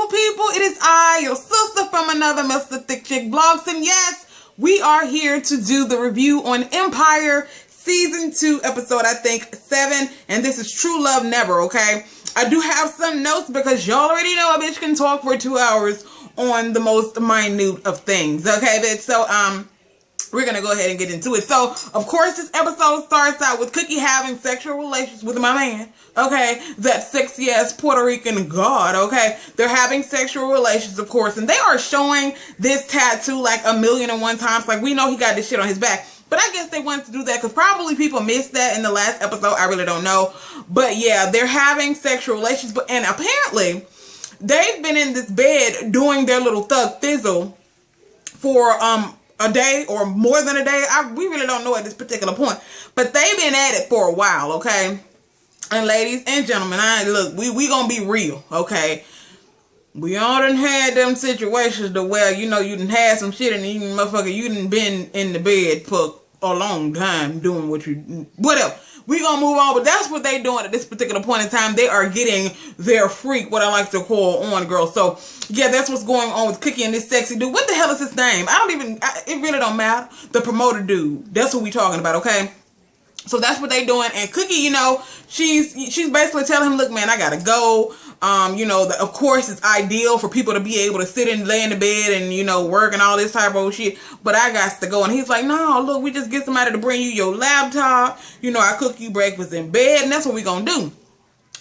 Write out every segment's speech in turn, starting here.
beautiful people. It is I, your sister from another Mr. Thick Chick Vlogs. And yes, we are here to do the review on Empire Season 2, episode, I think, 7. And this is True Love Never, okay? I do have some notes because y'all already know a bitch can talk for 2 hours on the most minute of things, okay, bitch? So, we're gonna go ahead and get into it. So, of course, this episode starts out with Cookie having sexual relations with my man, okay? That sexy-ass Puerto Rican god, okay? They're having sexual relations, of course, and they are showing this tattoo like 1,000,001 times. Like, we know he got this shit on his back. But I guess they wanted to do that because probably people missed that in the last episode. I really don't know. But, yeah, they're having sexual relations. And apparently, they've been in this bed doing their little thug thizzle for, a day or more than a day. We really don't know at this particular point, but they've been at it for a while, okay? And ladies and gentlemen, look, we gonna be real, okay? We all done had them situations to where, you know, you done had some shit and you done been in the bed for a long time doing whatever. We gonna move on, but that's what they doing at this particular point in time. They are getting their freak, what I like to call, on, girl. So, yeah, that's what's going on with Cookie and this sexy dude. What the hell is his name? It really don't matter. The promoter dude. That's what we talking about, okay? So that's what they doing. And Cookie, you know, she's basically telling him, look, man, I gotta go. You know, of course, it's ideal for people to be able to sit and lay in the bed and, you know, work and all this type of shit. But I got to go. And he's like, no, look, we just get somebody to bring you your laptop. You know, I cook you breakfast in bed. And that's what we gonna do.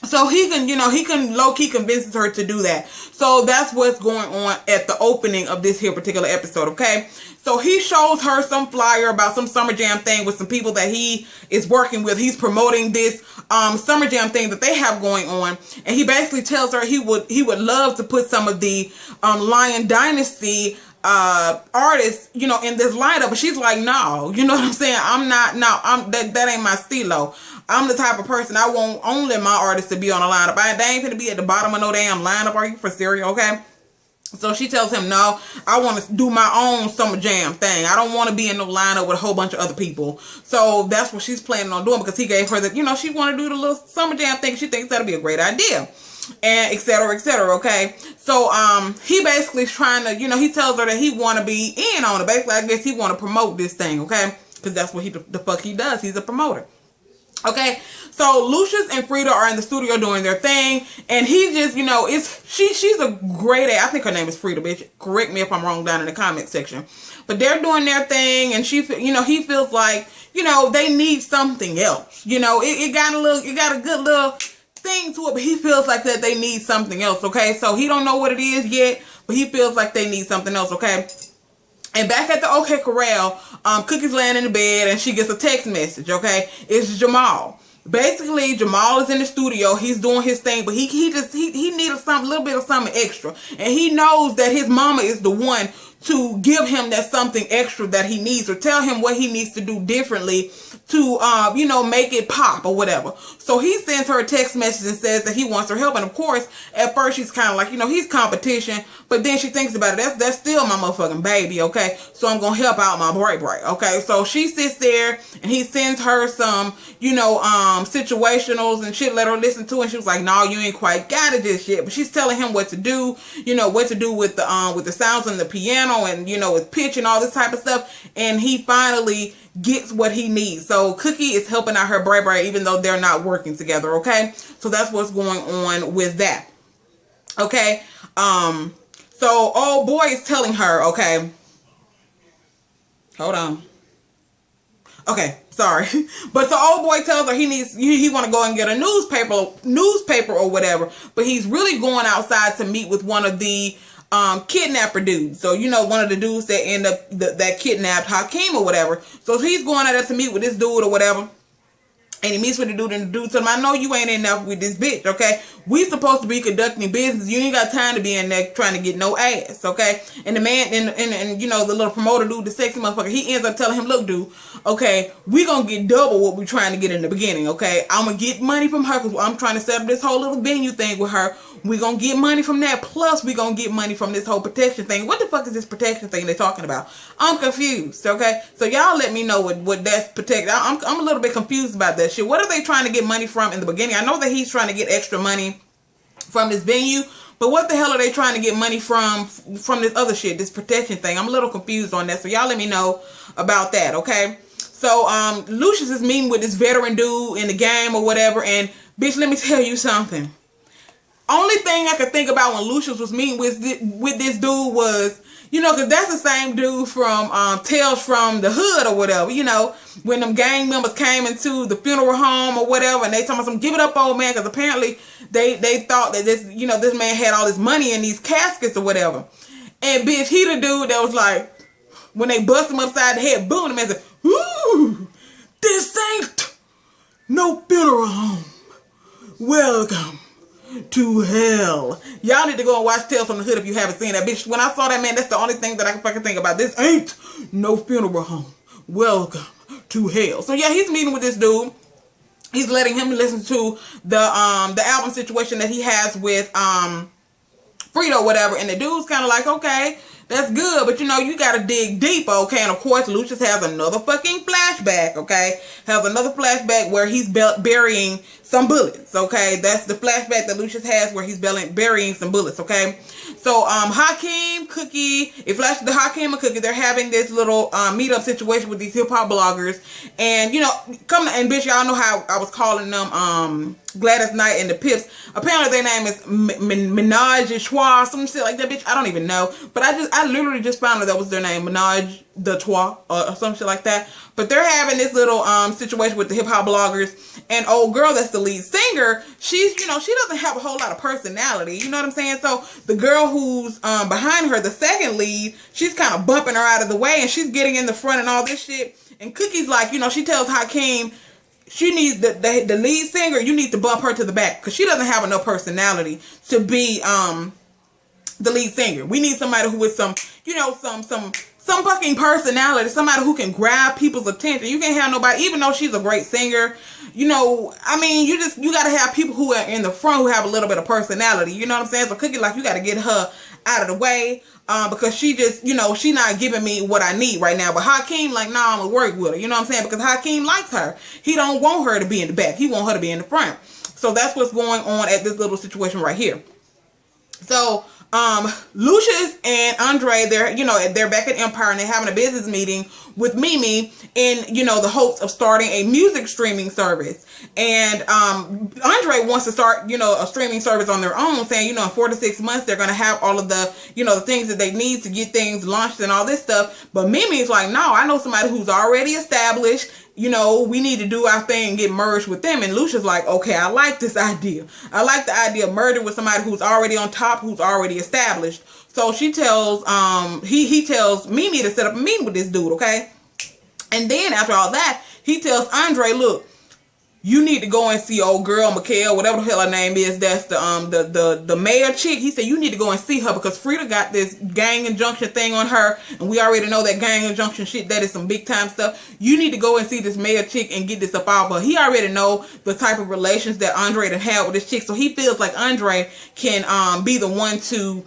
So he can, you know, he can low-key convinces her to do that. So that's what's going on at the opening of this here particular episode, okay? So he shows her some flyer about some Summer Jam thing with some people that he is working with. He's promoting this Summer Jam thing that they have going on. And he basically tells her he would love to put some of the Lion Dynasty artists, you know, in this lineup. But she's like, no, you know what I'm saying? That ain't my stilo. I'm the type of person, I want only my artists to be on a lineup. They ain't gonna be at the bottom of no damn lineup. Are you for serious? Okay. So she tells him, no, I want to do my own Summer Jam thing. I don't want to be in no lineup with a whole bunch of other people. So that's what she's planning on doing because he gave her the, you know, she want to do the little Summer Jam thing. She thinks that'll be a great idea. And et cetera, okay? So, he basically is trying to, you know, he tells her that he want to be in on it. Basically, I guess he want to promote this thing, okay? Because that's what the fuck he does. He's a promoter. Okay, so Lucious and Frida are in the studio doing their thing, and he just, you know, she's a great I think her name is Frida, bitch. Correct me if I'm wrong down in the comment section. But they're doing their thing, and you know, he feels like, you know, they need something else. You know, it got a good little thing to it, but he feels like that they need something else, okay? So he don't know what it is yet, but he feels like they need something else, okay? And back at the OK Corral, Cookie's laying in the bed and she gets a text message, okay? It's Jamal. Basically, Jamal is in the studio. He's doing his thing, but he needed a little bit of something extra. And he knows that his mama is the one to give him that something extra that he needs, or tell him what he needs to do differently to, you know, make it pop or whatever. So he sends her a text message and says that he wants her help. And of course, at first she's kind of like, you know, he's competition, but then she thinks about it. That's still my motherfucking baby, okay? So I'm going to help out my boy, okay? So she sits there and he sends her some, you know, situationals and shit, let her listen to, and she was like, no, you ain't quite got it just yet. But she's telling him what to do, you know, what to do with the sounds on the piano and, you know, with pitch and all this type of stuff. And he finally gets what he needs. So Cookie is helping out her Bray even though they're not working together, okay? So that's what's going on with that. Okay? So old boy is telling her, okay, hold on. Okay, sorry. But so old boy tells her he want to go and get a newspaper or whatever, but he's really going outside to meet with one of the kidnapper dudes. So, you know, one of the dudes that end up that kidnapped Hakeem or whatever. So he's going out there to meet with this dude or whatever. And he meets with the dude, and the dude tells him, I know you ain't in there with this bitch, okay? We supposed to be conducting business. You ain't got time to be in there trying to get no ass, okay? And the man, and you know, the little promoter dude, the sexy motherfucker, he ends up telling him, look, dude, okay, we gonna get double what we trying to get in the beginning, okay? I'm gonna get money from her because I'm trying to set up this whole little venue thing with her. We gonna get money from that, plus we gonna get money from this whole protection thing. What the fuck is this protection thing they're talking about? I'm confused, okay? So y'all let me know what that's protected. I'm a little bit confused about that shit. What are they trying to get money from in the beginning? I know that he's trying to get extra money from this venue, But what the hell are they trying to get money from this other shit, this protection thing? I'm a little confused on that. So y'all let me know about that, okay? So Lucious is meeting with this veteran dude in the game or whatever, and bitch, let me tell you something. Only thing I could think about when Lucious was meeting with this dude was, you know, because that's the same dude from Tales from the Hood or whatever, you know, when them gang members came into the funeral home or whatever, and they told me, give it up, old man, because apparently they thought that this, you know, this man had all this money in these caskets or whatever. And bitch, he the dude that was like, when they bust him upside the head, boom, the man said, ooh, this ain't no funeral home. Welcome to hell. Y'all need to go and watch Tales from the Hood if you haven't seen that. Bitch, when I saw that, man, that's the only thing that I can fucking think about. This ain't no funeral home. Welcome to hell. So yeah, he's meeting with this dude. He's letting him listen to the album situation that he has with Frito or whatever, and the dude's kind of like, okay, that's good, but you know, you gotta dig deep, okay? And of course, Lucious has another fucking flashback, okay? Has another flashback where he's burying some bullets, okay? That's the flashback that Lucious has where he's burying some bullets, okay? So, Hakeem, Cookie, it flashes to Hakeem and Cookie. They're having this little meetup situation with these hip-hop bloggers. And, you know, and bitch, y'all know how I was calling them Gladys Knight and the Pips. Apparently their name is Menage a Trois, some shit like that, bitch. I don't even know. But I literally just found out that was their name, Menage the Trois, or some shit like that. But they're having this little situation with the hip-hop bloggers. And old girl that's the lead singer, she's, you know, she doesn't have a whole lot of personality. You know what I'm saying? So the girl who's behind her, the second lead, she's kind of bumping her out of the way. And she's getting in the front and all this shit. And Cookie's like, you know, she tells Hakeem, she needs the lead singer, you need to bump her to the back. Because she doesn't have enough personality to be the lead singer. We need somebody who is some, you know, some fucking personality, somebody who can grab people's attention. You can't have nobody, even though she's a great singer, you know, I mean, you got to have people who are in the front who have a little bit of personality, you know what I'm saying? So Cookie, like, you got to get her out of the way, because she just, you know, she not giving me what I need right now. But Hakeem, like, nah, I'm gonna work with her, you know what I'm saying? Because Hakeem likes her. He don't want her to be in the back. He want her to be in the front. So that's what's going on at this little situation right here. So, Lucious and Andre, they're back at Empire and they're having a business meeting with Mimi in, you know, the hopes of starting a music streaming service. And Andre wants to start, you know, a streaming service on their own, saying, you know, in 4 to 6 months, they're going to have all of the, you know, the things that they need to get things launched and all this stuff. But Mimi's like, no, I know somebody who's already established. You know, we need to do our thing and get merged with them. And Lucious like, okay, I like this idea. I like the idea of merging with somebody who's already on top, who's already established. So she tells, he tells Mimi to set up a meeting with this dude, okay? And then after all that, he tells Andre, look, you need to go and see old girl Mikhail, whatever the hell her name is. That's the mayor chick. He said you need to go and see her because Frida got this gang injunction thing on her, and we already know that gang injunction shit. That is some big time stuff. You need to go and see this mayor chick and get this up out of her. He already know the type of relations that Andre done had with this chick, so he feels like Andre can be the one to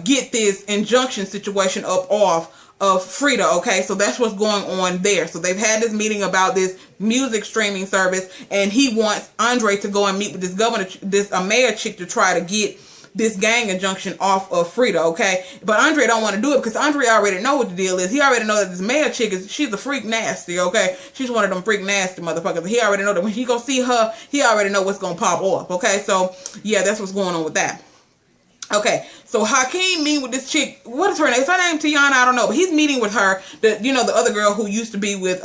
get this injunction situation up off of Frida, okay? So that's what's going on there. So they've had this meeting about this music streaming service, and he wants Andre to go and meet with this mayor chick to try to get this gang injunction off of Frida, okay? But Andre don't want to do it because Andre already know what the deal is. He already know that this mayor chick she's a freak nasty, okay? She's one of them freak nasty motherfuckers. He already know that when he go see her, he already know what's gonna pop off, okay? So yeah, that's what's going on with that. Okay, so Hakeem meeting with this chick. What is her name? Is her name Tiana? I don't know. But he's meeting with her. You know, the other girl who used to be with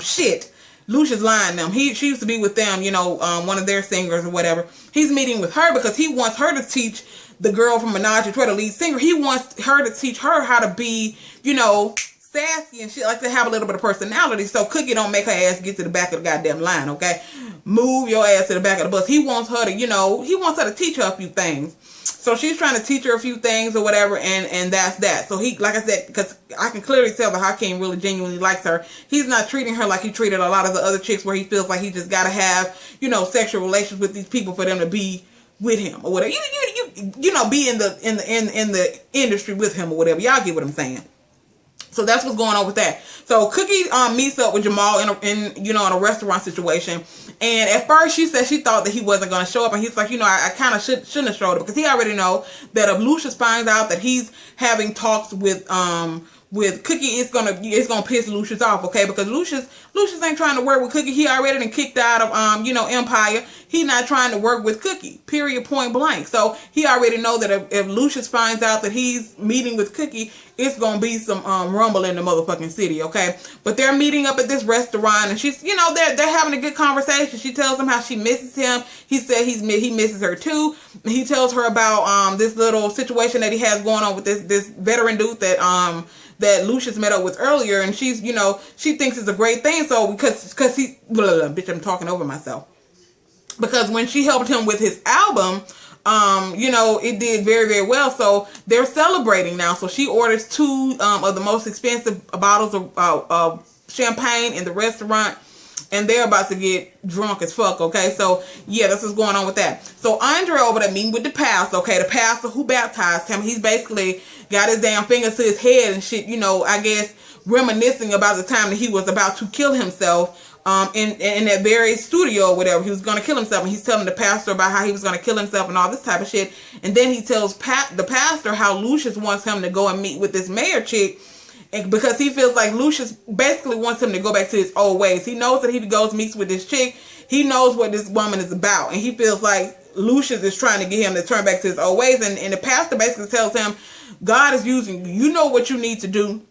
shit. Lucious lying them. She used to be with them, you know, one of their singers or whatever. He's meeting with her because he wants her to teach the girl from Menage a Trois, the lead singer. He wants her to teach her how to be, you know, sassy and shit, like to have a little bit of personality, so Cookie don't make her ass get to the back of the goddamn line, okay? Move your ass to the back of the bus. He wants her to, you know, he wants her to teach her a few things. So she's trying to teach her a few things or whatever, and that's that. So he, like I said, because I can clearly tell that Hakeem really genuinely likes her. He's not treating her like he treated a lot of the other chicks where he feels like he just gotta have, you know, sexual relations with these people for them to be with him or whatever. You know, be in the industry with him or whatever. Y'all get what I'm saying. So that's what's going on with that. So Cookie meets up with Jamal in a restaurant situation. And at first she said she thought that he wasn't going to show up. And he's like, I kind of shouldn't have showed up, because he already know that if Lucious finds out that he's having talks with Cookie, it's gonna piss Lucious off, okay? Because Lucious ain't trying to work with Cookie. He already done kicked out of Empire. He not trying to work with Cookie, period, point blank. So he already know that if Lucious finds out that he's meeting with Cookie, it's gonna be some rumble in the motherfucking city, okay? But they're meeting up at this restaurant, and she's they're having a good conversation. She tells him how she misses him. He said he misses her too. And he tells her about this little situation that he has going on with this veteran dude that Lucious met up with earlier, and she's, she thinks it's a great thing. So because he, bitch, I'm talking over myself. Because when she helped him with his album, it did very, very well. So they're celebrating now. So she orders 2 of the most expensive bottles of champagne in the restaurant. And they're about to get drunk as fuck, okay? So, yeah, that's what's going on with that. So, Andre over there meeting with the pastor, okay? The pastor who baptized him. He's basically got his damn fingers to his head and shit, I guess, reminiscing about the time that he was about to kill himself in that very studio or whatever. He was going to kill himself, and he's telling the pastor about how he was going to kill himself and all this type of shit. And then he tells the pastor how Lucious wants him to go and meet with this mayor chick, because he feels like Lucious basically wants him to go back to his old ways. He knows that he goes meets with this chick. He knows what this woman is about. And he feels like Lucious is trying to get him to turn back to his old ways. And the pastor basically tells him, God is using you. You know what you need to do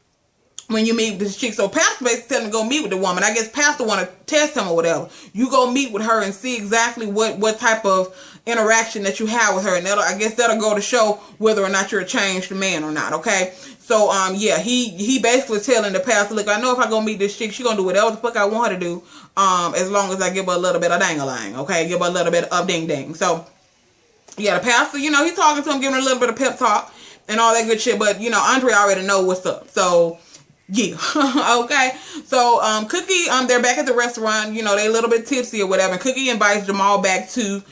when you meet with this chick. So pastor basically telling him to go meet with the woman. I guess pastor want to test him or whatever. You go meet with her and see exactly what type of interaction that you have with her. And I guess that'll go to show whether or not you're a changed man or not, okay? So, yeah, he basically telling the pastor, look, I know if I go meet this chick, she gonna do whatever the fuck I want her to do, as long as I give her a little bit of dang-a-lang, okay? Give her a little bit of ding-ding. So, yeah, the pastor, he's talking to him, giving her a little bit of pep talk and all that good shit, but, Andre already know what's up. So, yeah, okay. So, Cookie, they're back at the restaurant, they a little bit tipsy or whatever, and Cookie invites Jamal back to,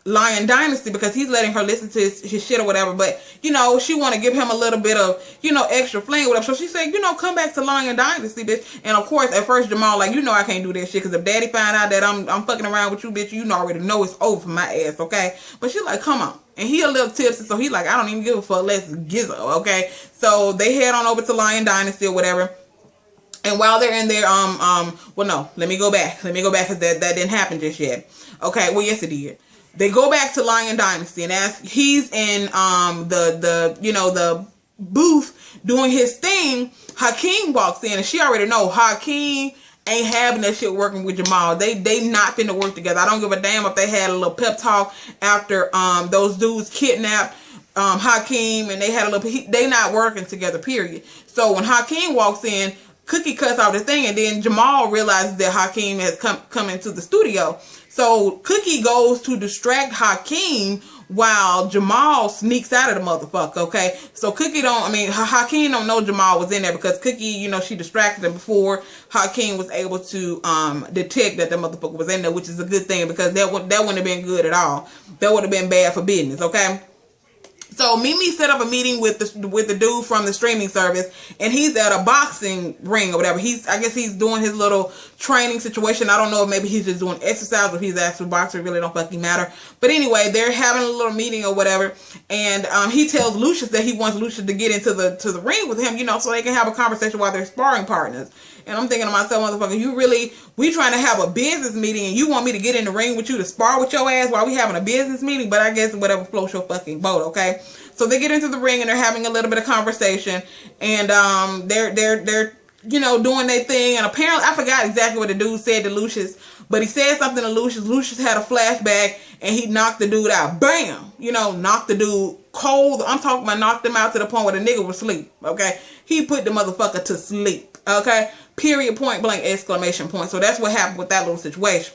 Lion Dynasty, because he's letting her listen to his shit or whatever, but she want to give him a little bit of extra fling or whatever. So she said, come back to Lion Dynasty, bitch. And of course at first Jamal like, I can't do that shit, because if daddy find out that I'm fucking around with you, bitch, already know it's over for my ass, okay? But she's like, come on. And he a little tipsy, so he like, I don't even give a fuck, let's gizzo, okay? So they head on over to Lion Dynasty or whatever. And while they're in there, well, no, let me go back, because that didn't happen just yet. Okay, well, yes, it did. They go back to Lion Dynasty, and as he's in the booth doing his thing, Hakeem walks in, and she already know Hakeem ain't having that shit working with Jamal. They not finna work together. I don't give a damn if they had a little pep talk after those dudes kidnapped Hakeem, and they had a little. They not working together. Period. So when Hakeem walks in, Cookie cuts off the thing, and then Jamal realizes that Hakeem has come into the studio. So Cookie goes to distract Hakeem while Jamal sneaks out of the motherfucker, okay? So Hakeem don't know Jamal was in there, because Cookie, she distracted him before Hakeem was able to detect that the motherfucker was in there, which is a good thing, because that wouldn't have been good at all. That would have been bad for business, okay? So Mimi set up a meeting with the dude from the streaming service, and he's at a boxing ring or whatever. I guess he's doing his little training situation. I don't know if maybe he's just doing exercise or if he's actually boxing. It really don't fucking matter. But anyway, they're having a little meeting or whatever, and he tells Lucious that he wants Lucious to get into the ring with him, so they can have a conversation while they're sparring partners. And I'm thinking to myself, motherfucker, we trying to have a business meeting, and you want me to get in the ring with you to spar with your ass while we having a business meeting? But I guess whatever floats your fucking boat, okay? So they get into the ring, and they're having a little bit of conversation, and they're doing their thing. And apparently, I forgot exactly what the dude said to Lucious, but he said something to Lucious. Lucious had a flashback, and he knocked the dude out. Bam! Knocked the dude cold. I'm talking about knocked him out to the point where the nigga was asleep, okay? He put the motherfucker to sleep, okay? Period, point blank, exclamation point. So that's what happened with that little situation.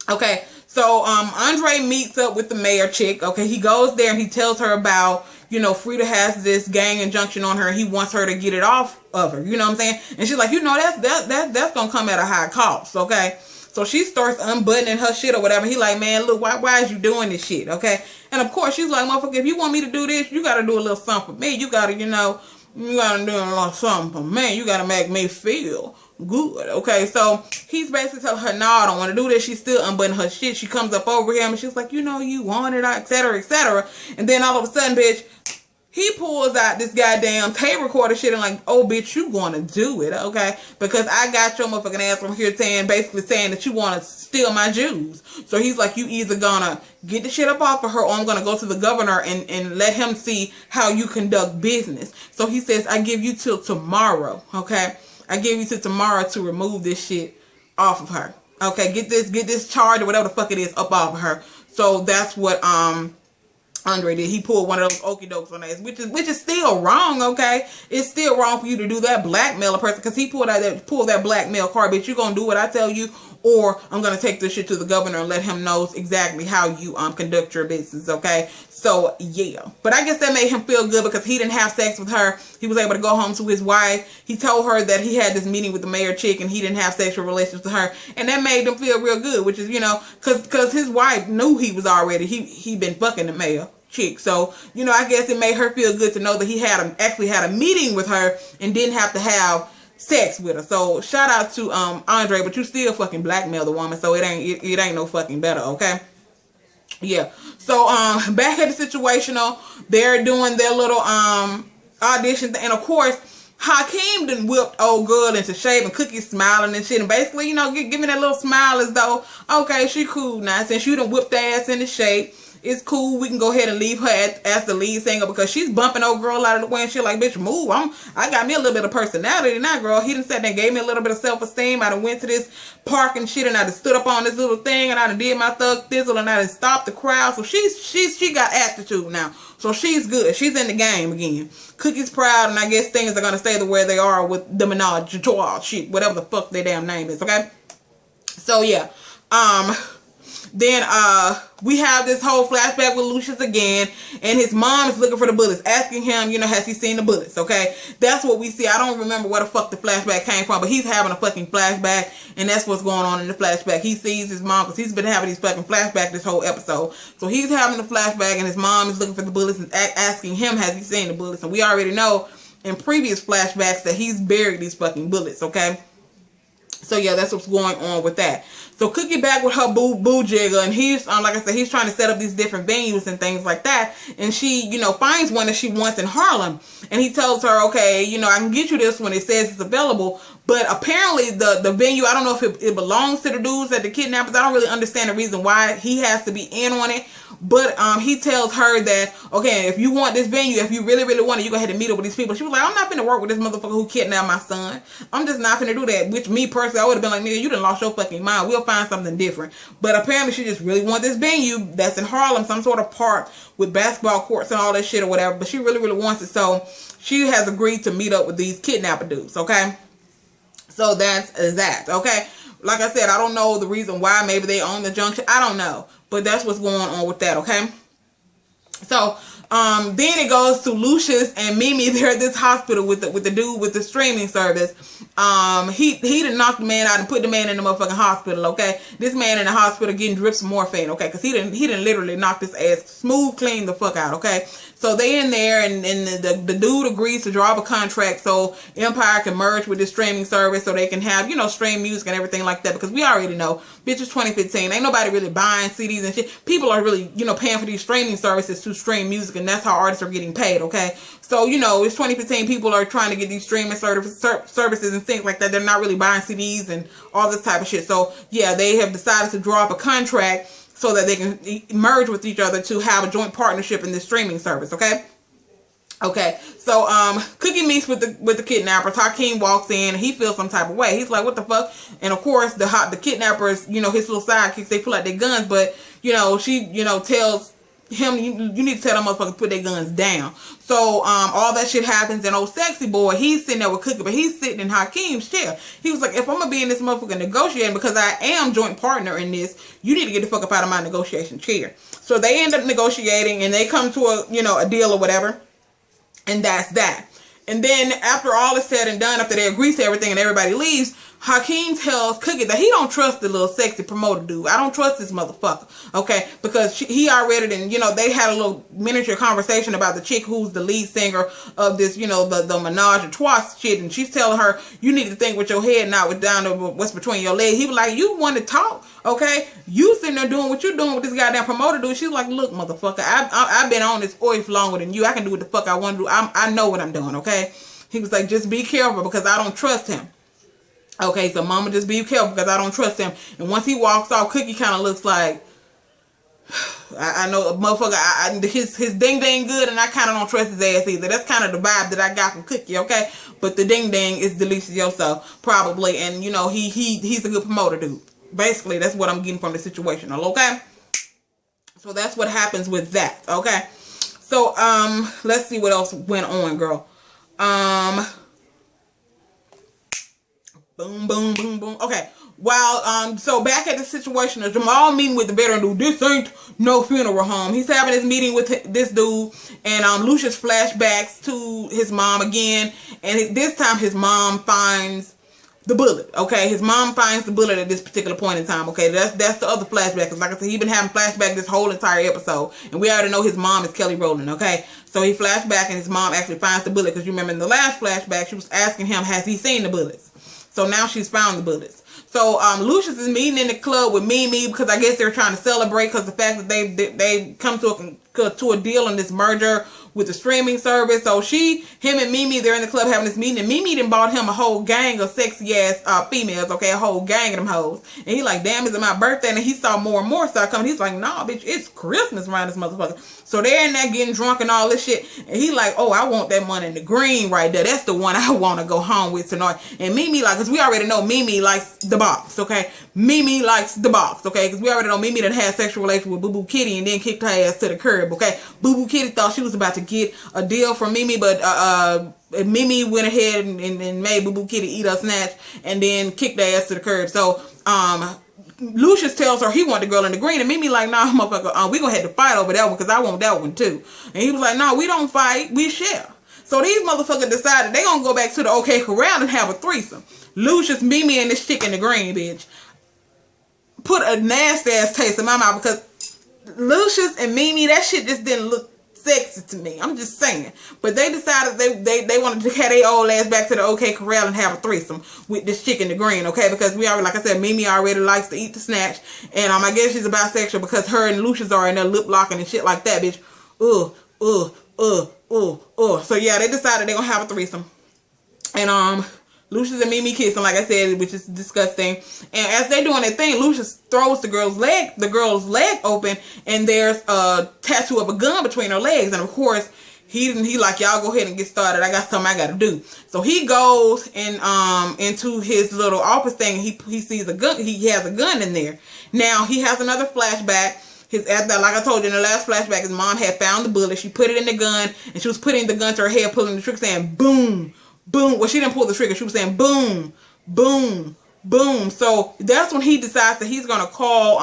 Okay, so Andre meets up with the mayor chick. Okay, he goes there and he tells her about, Frida has this gang injunction on her, and he wants her to get it off of her. You know what I'm saying? And she's like, that's gonna come at a high cost. Okay, So she starts unbuttoning her shit or whatever. He like, man, look, why is you doing this shit, okay? And of course, she's like, motherfucker, if you want me to do this, you gotta do a little something for me. You gotta, you know, you gotta do a little something for me. You gotta make me feel good, okay? So he's basically telling her, no, I don't want to do this. She's still unbuttoning her shit. She comes up over him and she's like, you know, you want it, etc., etc. And then all of a sudden, bitch, he pulls out this goddamn tape recorder shit and like, oh, bitch, you gonna do it, okay? Because I got your motherfucking ass from here basically saying that you want to steal my Jews. So he's like, you either gonna get the shit up off of her or I'm gonna go to the governor and let him see how you conduct business. So he says, I give you till tomorrow, okay? I give you till tomorrow to remove this shit off of her. Okay, get this charge or whatever the fuck it is up off of her. So that's what Andre did. He pulled one of those okie dokes on us, which is still wrong, okay? It's still wrong for you to do that, blackmail a person, because he pulled that blackmail card, bitch. You gonna do what I tell you, or I'm gonna take this shit to the governor and let him know exactly how you conduct your business, okay? So yeah, but I guess that made him feel good because he didn't have sex with her. He was able to go home to his wife. He told her that he had this meeting with the mayor chick and he didn't have sexual relations with her, and that made him feel real good, which is, you know, because his wife knew he was already he been fucking the mayor chick. So, you know, I guess it made her feel good to know that he actually had a meeting with her and didn't have to have sex with her. So shout out to Andre, but you still fucking blackmail the woman, so it ain't no fucking better, okay? Yeah. So back at the situational, they're doing their little audition thing, and of course Hakeem done whipped old girl into shape, and Cookie's smiling and shit, and basically, you know, give me that little smile as though, okay, she cool now, since you done whipped ass into shape. It's cool. We can go ahead and leave her as the lead singer because she's bumping old girl out of the way and shit like, bitch, move. I got me a little bit of personality now, girl. He done sat there and gave me a little bit of self-esteem. I done went to this park and shit and I done stood up on this little thing and I done did my thug thizzle and I done stopped the crowd. So she got attitude now. So she's good. She's in the game again. Cookie's proud and I guess things are going to stay the way they are with the menage a trois shit, whatever the fuck their damn name is, okay? So yeah. Then we have this whole flashback with Lucious again, and his mom is looking for the bullets, asking him, you know, has he seen the bullets, okay? That's what we see. I don't remember where the fuck the flashback came from, but he's having a fucking flashback, and that's what's going on in the flashback. He sees his mom, because he's been having these fucking flashbacks this whole episode. So he's having a flashback, and his mom is looking for the bullets and asking him, has he seen the bullets? And we already know in previous flashbacks that he's buried these fucking bullets, okay? So yeah, that's what's going on with that. So Cookie back with her boo jigger, and he's like I said, he's trying to set up these different venues and things like that. And she, you know, finds one that she wants in Harlem, and he tells her, okay, you know, I can get you this when it says it's available. But apparently the venue, I don't know if it belongs to the dudes at the kidnappers. I don't really understand the reason why he has to be in on it. But he tells her that, okay, if you want this venue, if you really, really want it, you go ahead and meet up with these people. She was like, I'm not finna work with this motherfucker who kidnapped my son. I'm just not finna do that. Which me personally, I would have been like, nigga, you done lost your fucking mind. We'll find something different. But apparently she just really wants this venue that's in Harlem, some sort of park with basketball courts and all that shit or whatever. But she really, really wants it. So she has agreed to meet up with these kidnapper dudes, okay? So that's that, okay? Like I said, I don't know the reason why. Maybe they own the junction. I don't know. But that's what's going on with that, okay? So, then it goes to Lucious and Mimi. They're at this hospital with the dude with the streaming service. He done knocked the man out and put the man in the motherfucking hospital, okay? This man in the hospital getting drips of morphine, okay? Because he didn't literally knock this ass smooth clean the fuck out, okay? So they in there, and the dude agrees to draw up a contract so Empire can merge with this streaming service so they can have, you know, stream music and everything like that. Because we already know, bitch, it's 2015. Ain't nobody really buying CDs and shit. People are really, you know, paying for these streaming services to stream music, and that's how artists are getting paid, okay? So, you know, it's 2015. People are trying to get these streaming services and things like that. They're not really buying CDs and all this type of shit. So, yeah, they have decided to draw up a contract so that they can merge with each other to have a joint partnership in this streaming service, okay? Okay, so Cookie meets with the kidnappers. Hakeem walks in, and he feels some type of way. He's like, what the fuck? And of course, the kidnappers, you know, his little sidekicks, they pull out their guns, but, you know, she, you know, tells him, you need to tell them motherfuckers to put their guns down. So all that shit happens, and old sexy boy, he's sitting there with Cookie, but he's sitting in Hakeem's chair. He was like, if I'm gonna be in this motherfucker negotiating, because I am joint partner in this, you need to get the fuck up out of my negotiation chair. So they end up negotiating, and they come to a, you know, a deal or whatever, and that's that. And then after all is said and done, after they agree to everything and everybody leaves, Hakeem tells Cookie that he don't trust the little sexy promoter dude. I don't trust this motherfucker, okay? Because he already done, you know, they had a little miniature conversation about the chick who's the lead singer of this, you know, the Menage a Trois shit, and she's telling her, you need to think with your head, not with down to what's between your legs. He was like, you want to talk, okay? You sitting there doing what you're doing with this goddamn promoter dude. She's like, look, motherfucker, I've been on this oil for longer than you. I can do what the fuck I want to do. I know what I'm doing, okay? He was like, just be careful because I don't trust him. Okay, so mama, just be careful because I don't trust him. And once he walks off, Cookie kind of looks like, I know a motherfucker, his ding ding good, and I kind of don't trust his ass either. That's kind of the vibe that I got from Cookie, okay? But the ding ding is Delicioso, probably, and you know, he's a good promoter dude. Basically, that's what I'm getting from the situation, okay? So that's what happens with that, okay? So, let's see what else went on, girl. Boom, boom, boom, boom. Okay. While, so back at the situation of Jamal meeting with the veteran dude, this ain't no funeral home. He's having his meeting with this dude, and, Lucious flashbacks to his mom again, and this time his mom finds the bullet, okay? His mom finds the bullet at this particular point in time, okay? That's the other flashback, because like I said, he's been having flashback this whole entire episode, and we already know his mom is Kelly Rowland, okay? So he flashback, and his mom actually finds the bullet, because you remember in the last flashback, she was asking him, has he seen the bullets? So now she's found the bullets. So Lucious is meeting in the club with Mimi because I guess they're trying to celebrate because the fact that they come to a deal on this merger with the streaming service. So him and Mimi, they're in the club having this meeting, and Mimi done bought him a whole gang of sexy ass females, okay, a whole gang of them hoes. And he like, damn, is it my birthday? And he saw more and more start coming. He's like, nah, bitch, it's Christmas around this motherfucker. So they're in there getting drunk and all this shit. And he like, oh, I want that money in the green right there. That's the one I want to go home with tonight. And Mimi like, because we already know Mimi likes the box, okay? Mimi likes the box, okay? Because we already know Mimi done had sexual relations with Boo Boo Kitty and then kicked her ass to the curb, okay? Boo Boo Kitty thought she was about to get a deal from Mimi, but Mimi went ahead and made Boo Boo Kitty eat her snatch and then kicked her ass to the curb. So, Lucious tells her he want the girl in the green, and Mimi like, nah, motherfucker, we gonna have to fight over that one because I want that one too. And he was like, no, we don't fight, we share. So these motherfuckers decided they gonna go back to the OK Corral and have a threesome. Lucious, Mimi, and this chick in the green, bitch. Put a nasty ass taste in my mouth because Lucious and Mimi, that shit just didn't look sexy to me. I'm just saying. But they decided they wanted to have their old ass back to the OK Corral and have a threesome with this chick in the green, okay? Because we already, like I said, Mimi already likes to eat the snatch. And I guess she's a bisexual because her and Lucious are in there lip locking and shit like that, bitch. So yeah, they decided they're gonna have a threesome. And Lucious and Mimi kissing, like I said, which is disgusting. And as they're doing their thing, Lucious throws the girl's leg open, and there's a tattoo of a gun between her legs. And of course, he like, y'all go ahead and get started. I got something I gotta do. So he goes into his little office thing, and he sees a gun. He has a gun in there. Now he has another flashback. Like I told you in the last flashback, his mom had found the bullet. She put it in the gun, and she was putting the gun to her head, pulling the trigger, saying boom. Boom. Well, she didn't pull the trigger. She was saying boom, boom, boom. So that's when he decides that he's going to call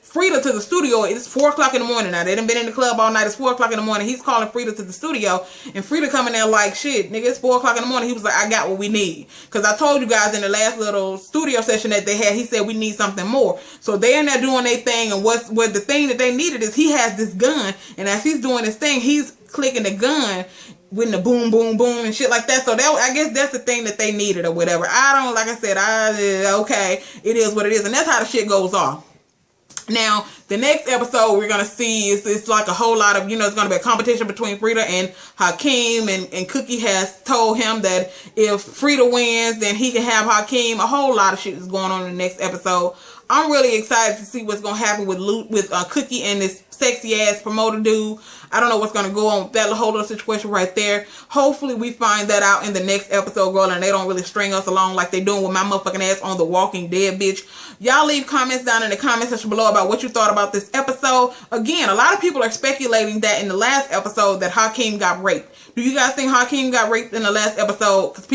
Frida to the studio. It's 4 o'clock in the morning now. They done been in the club all night. It's 4 o'clock in the morning. He's calling Frida to the studio. And Frida coming there like, shit, nigga, it's 4 o'clock in the morning. He was like, I got what we need. Because I told you guys in the last little studio session that they had, he said we need something more. So they're in there doing their thing. And what the thing that they needed is he has this gun. And as he's doing his thing, he's clicking the gun with the boom, boom, boom and shit like that. So I guess that's the thing that they needed or whatever. Like I said, okay, it is what it is. And that's how the shit goes off. Now, the next episode we're going to see is it's like a whole lot of, it's going to be a competition between Frida and Hakeem. And Cookie has told him that if Frida wins, then he can have Hakeem. A whole lot of shit is going on in the next episode. I'm really excited to see what's going to happen with Cookie and this sexy ass promoter dude. I don't know what's going to go on with that whole little situation right there. Hopefully we find that out in the next episode, girl, and they don't really string us along like they doing with my motherfucking ass on The Walking Dead, bitch. Y'all leave comments down in the comment section below about what you thought about this episode. Again, a lot of people are speculating that in the last episode that Hakeem got raped. Do you guys think Hakeem got raped in the last episode? Because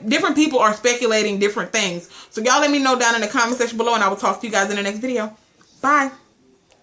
different people are speculating different things. So y'all let me know down in the comment section below, and I will talk to you guys in the next video. Bye.